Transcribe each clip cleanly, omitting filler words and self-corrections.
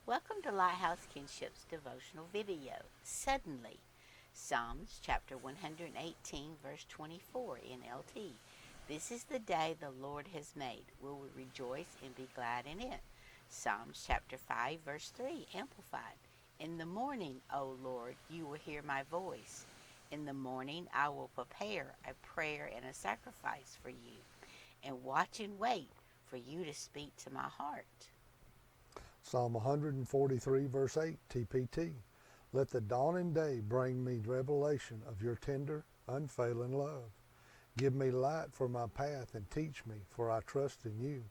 Welcome to Lighthouse KinShip's devotional video, Suddenly, Psalms chapter 118, verse 24, NLT. This is the day the Lord has made. We will rejoice and be glad in it. Psalms chapter 5, verse 3, Amplified. In the morning, O Lord, you will hear my voice. In the morning I will prepare a prayer and a sacrifice for you, and watch and wait for you to speak to my heart. Psalm 143, verse 8, TPT. Let the dawning day bring me revelation of your tender, unfailing love. Give me light for my path and teach me, for I trust in you.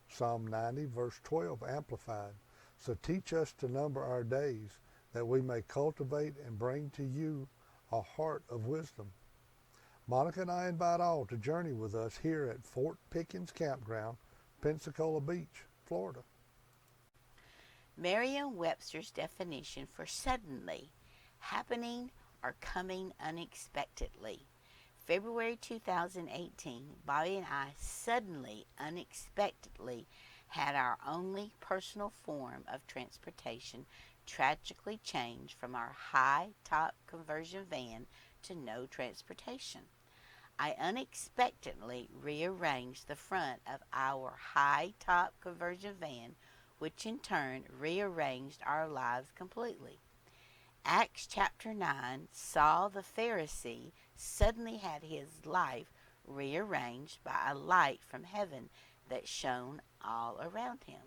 Psalm 90, verse 12, Amplified. So teach us to number our days, that we may cultivate and bring to you a heart of wisdom. Monica and I invite all to journey with us here at Fort Pickens Campground, Pensacola Beach, Florida. Merriam-Webster's definition for suddenly, happening or coming unexpectedly. February 2018, Bobby and I suddenly, unexpectedly had our only personal form of transportation tragically changed from our high-top conversion van to no transportation. I unexpectedly rearranged the front of our high-top conversion van, which in turn rearranged our lives completely. Acts chapter 9 saw the Pharisee suddenly had his life rearranged by a light from heaven that shone all around him.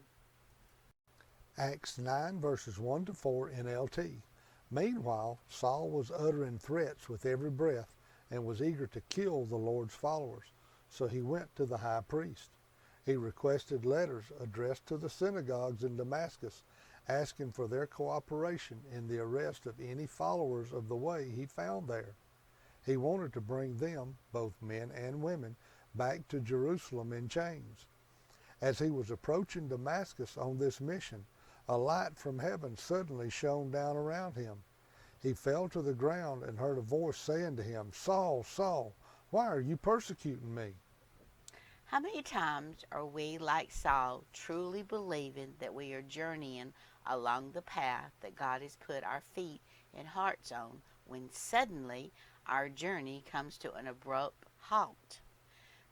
Acts 9, verses 1 to 4, NLT. Meanwhile, Saul was uttering threats with every breath and was eager to kill the Lord's followers. So he went to the high priest. He requested letters addressed to the synagogues in Damascus, asking for their cooperation in the arrest of any followers of the way he found there. He wanted to bring them, both men and women, back to Jerusalem in chains. As he was approaching Damascus on this mission, a light from heaven suddenly shone down around him. He fell to the ground and heard a voice saying to him, "Saul, Saul, why are you persecuting me?" How many times are we, like Saul, truly believing that we are journeying along the path that God has put our feet and hearts on, when suddenly our journey comes to an abrupt halt?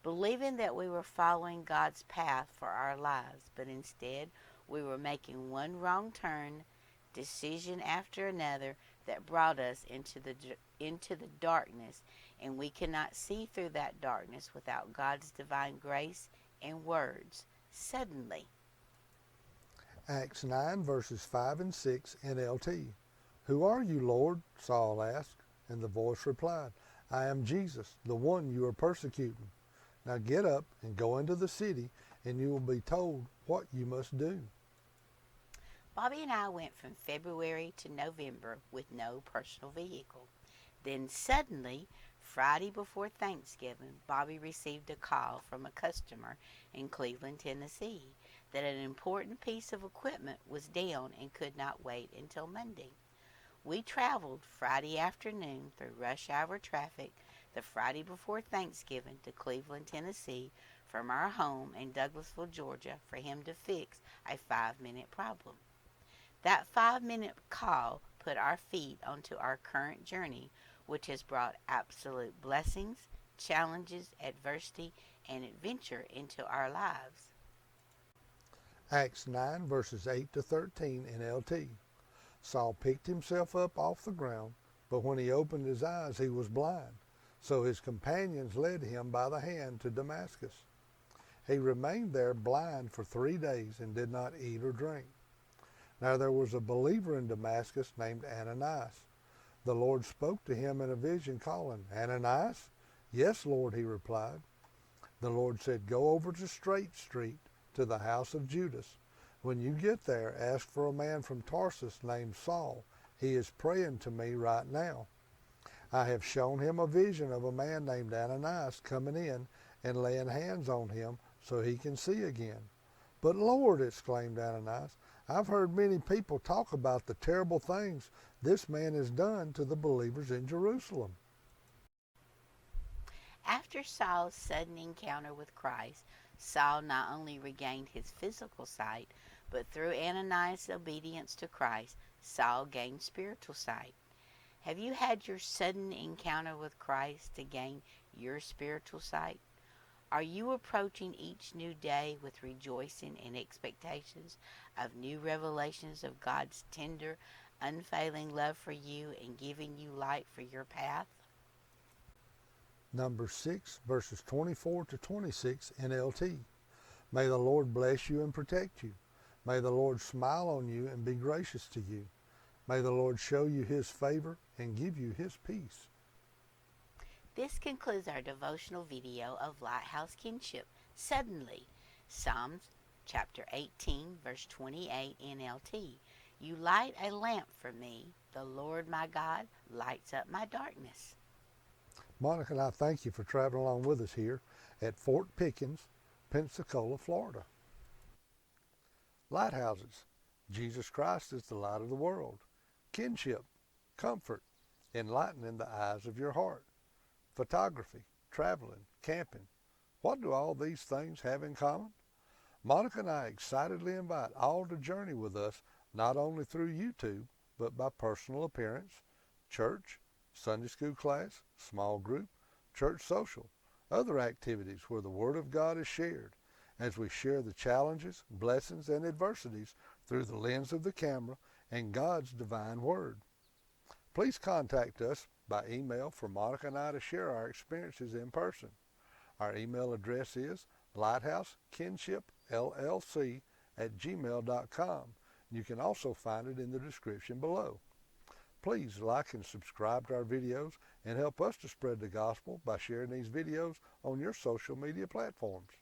Believing that we were following God's path for our lives, but instead we were making one wrong turn, decision after another, that brought us into the darkness, and we cannot see through that darkness without God's divine grace and words. Suddenly. Acts 9, verses 5 and 6, NLT. Who are you, Lord? Saul asked, and the voice replied, I am Jesus, the one you are persecuting. Now get up and go into the city, and you will be told what you must do. Bobby and I went from February to November with no personal vehicle. Then suddenly, Friday before Thanksgiving, Bobby received a call from a customer in Cleveland, Tennessee, that an important piece of equipment was down and could not wait until Monday. We traveled Friday afternoon through rush hour traffic the Friday before Thanksgiving to Cleveland, Tennessee from our home in Douglasville, Georgia, for him to fix a 5-minute problem. That 5-minute call put our feet onto our current journey, which has brought absolute blessings, challenges, adversity, and adventure into our lives. Acts 9, verses 8 to 13, NLT. Saul picked himself up off the ground, but when he opened his eyes, he was blind. So his companions led him by the hand to Damascus. He remained there blind for 3 days and did not eat or drink. Now there was a believer in Damascus named Ananias. The Lord spoke to him in a vision, calling, Ananias? Yes, Lord, he replied. The Lord said, go over to Straight Street to the house of Judas. When you get there, ask for a man from Tarsus named Saul. He is praying to me right now. I have shown him a vision of a man named Ananias coming in and laying hands on him so he can see again. But Lord, exclaimed Ananias, I've heard many people talk about the terrible things this man has done to the believers in Jerusalem. After Saul's sudden encounter with Christ, Saul not only regained his physical sight, But through Ananias' obedience to Christ, Saul gained spiritual sight. Have you had your sudden encounter with Christ to gain your spiritual sight? Are you approaching each new day with rejoicing and expectations of new revelations of God's tender, unfailing love for you and giving you light for your path? Numbers 6, verses 24 to 26 NLT. May the Lord bless you and protect you. May the Lord smile on you and be gracious to you. May the Lord show you his favor and give you his peace. This concludes our devotional video of Lighthouse KinShip. Suddenly, Psalms chapter 18, verse 28 NLT. You light a lamp for me. The Lord my God lights up my darkness. Monica and I thank you for traveling along with us here at Fort Pickens, Pensacola, Florida. Lighthouses. Jesus Christ is the light of the world. KinShip. Comfort. Enlightening the eyes of your heart. Photography. Traveling. Camping. What do all these things have in common? Monica and I excitedly invite all to journey with us not only through YouTube, but by personal appearance, church, Sunday school class, small group, church social, other activities where the Word of God is shared, as we share the challenges, blessings, and adversities through the lens of the camera and God's divine Word. Please contact us by email for Monica and I to share our experiences in person. Our email address is lighthousekinshipllc@gmail.com. You can also find it in the description below. Please like and subscribe to our videos and help us to spread the gospel by sharing these videos on your social media platforms.